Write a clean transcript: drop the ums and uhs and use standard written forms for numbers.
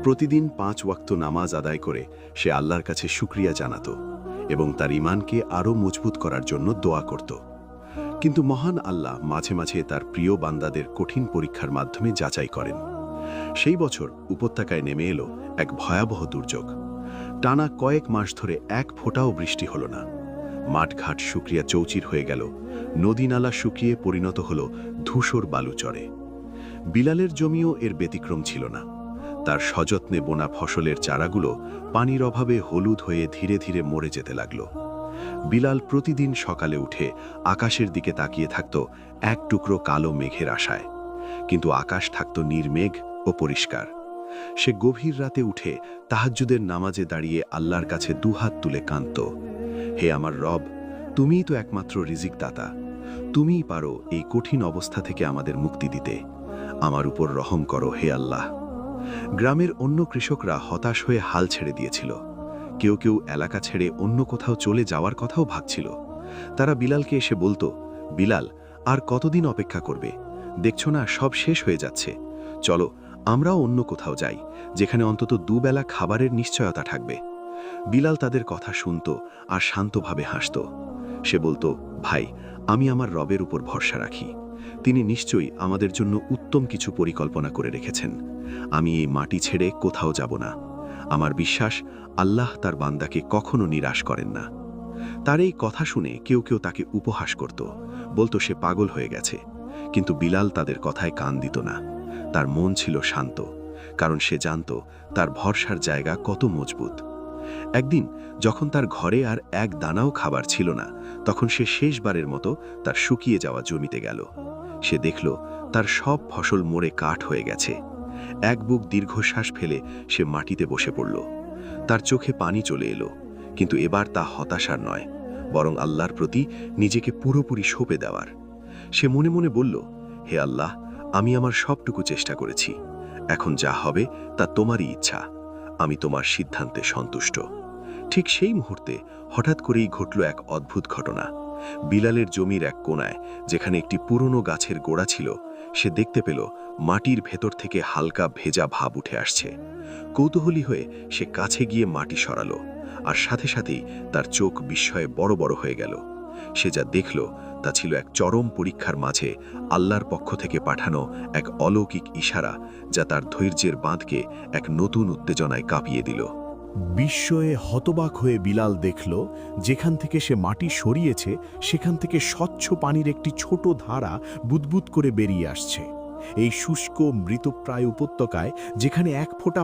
প্রতিদিন 5 ওয়াক্ত নামাজ আদায় করে সে আল্লাহর কাছে শুকরিয়া জানাত এবং তার ঈমানকে আরও মজবুত করার জন্য দোয়া করত। কিন্তু মহান আল্লাহ মাঝে মাঝে তার প্রিয় বান্দাদের কঠিন পরীক্ষার মাধ্যমে যাচাই করেন। সেই বছর উপত্যকায় নেমে এলো এক ভয়াবহ দুর্যোগ। টানা কয়েক মাস ধরে এক ফোঁটাও বৃষ্টি হলো না। মাঠঘাট শুকিয়ে চৌচির হয়ে গেল, নদী নালা শুকিয়ে পরিণত হল ধূসর বালুচরে। বিলালের জমিও এর ব্যতিক্রম ছিল না। তার সযত্নে বোনা ফসলের চারাগুলো পানির অভাবে হলুদ হয়ে ধীরে ধীরে মরে যেতে লাগল। বিলাল প্রতিদিন সকালে উঠে আকাশের দিকে তাকিয়ে থাকত এক টুকরো কালো মেঘের আশায়, কিন্তু আকাশ থাকত নির্মেঘ ও পরিষ্কার। সে গভীর রাতে উঠে তাহাজ্জুদের নামাজে দাঁড়িয়ে আল্লাহর কাছে দুহাত তুলে কাঁদত, হে আমার রব, তুমিই তো একমাত্র রিজিক দাতা, তুমিই পারো এই কঠিন অবস্থা থেকে আমাদের মুক্তি দিতে, আমার উপর রহম করো হে আল্লাহ। গ্রামের অন্য কৃষকরা হতাশ হয়ে হাল ছেড়ে দিয়েছিল। কেউ কেউ এলাকা ছেড়ে অন্য কোথাও চলে যাওয়ার কথাও ভাবছিল। তারা বিলালকে এসে বলতো, বিলাল, আর কতদিন অপেক্ষা করবে? দেখছো না সব শেষ হয়ে যাচ্ছে, চলো আমরাও অন্য কোথাও যাই, যেখানে অন্তত দুবেলা খাবারের নিশ্চয়তা থাকবে। বিলাল তাদের কথা শুনত আর শান্তভাবে হাসত। সে বলতো, ভাই, আমি আমার রবের উপর ভরসা রাখি, তিনি নিশ্চয়ই আমাদের জন্য উত্তম কিছু পরিকল্পনা করে রেখেছেন। আমি এই মাটি ছেড়ে কোথাও যাব না। আমার বিশ্বাস, আল্লাহ তার বান্দাকে কখনো নিরাশ করেন না। তার এই কথা শুনে কেউ কেউ তাকে উপহাস করত, বলতো সে পাগল হয়ে গেছে। কিন্তু বিলাল তাদের কথায় কান দিত না। তার মন ছিল শান্ত, কারণ সে জানত তার ভরসার জায়গা কত মজবুত। একদিন যখন তার ঘরে আর এক দানাও খাবার ছিল না, তখন সে শেষবারের মতো তার শুকিয়ে যাওয়া জমিতে গেল। সে দেখল তার সব ফসল মরে কাঠ হয়ে গেছে। এক বুক দীর্ঘশ্বাস ফেলে সে মাটিতে বসে পড়ল। তার চোখে পানি চলে এলো, কিন্তু এবার তা হতাশার নয়, বরং আল্লাহর প্রতি নিজেকে পুরোপুরি সঁপে দেওয়ার। সে মনে মনে বলল, হে আল্লাহ, আমি আমার সবটুকু চেষ্টা করেছি, এখন যা হবে তা তোমারই ইচ্ছা, আমি তোমার সিদ্ধান্তে সন্তুষ্ট। ঠিক সেই মুহূর্তে হঠাৎ করেই ঘটল এক অদ্ভুত ঘটনা। বিলালের জমির এক কোণায়, যেখানে একটি পুরনো গাছের গোড়া ছিল, সে দেখতে পেল মাটির ভেতর থেকে হালকা ভেজা ভাব উঠে আসছে। কৌতূহলী হয়ে সে কাছে গিয়ে মাটি সরালো, আর সাথে সাথেই তার চোখ বিস্ময়ে বড় বড় হয়ে গেল। সে যা দেখল তা ছিল এক চরম পরীক্ষার মাঝে আল্লাহর পক্ষ থেকে পাঠানো এক অলৌকিক ইশারা, যা তার ধৈর্যের বাঁধকে এক নতুন উত্তেজনায় কাঁপিয়ে দিল। বিস্ময়ে হতবাক হয়ে বিলাল দেখল, যেখান থেকে সে মাটি সরিয়েছে সেখান থেকে স্বচ্ছ পানির একটি ছোট ধারা বুদবুদ করে বেরিয়ে আসছে। এই শুষ্ক মৃতপ্রায় উপত্যকায়, যেখানে এক ফোঁটা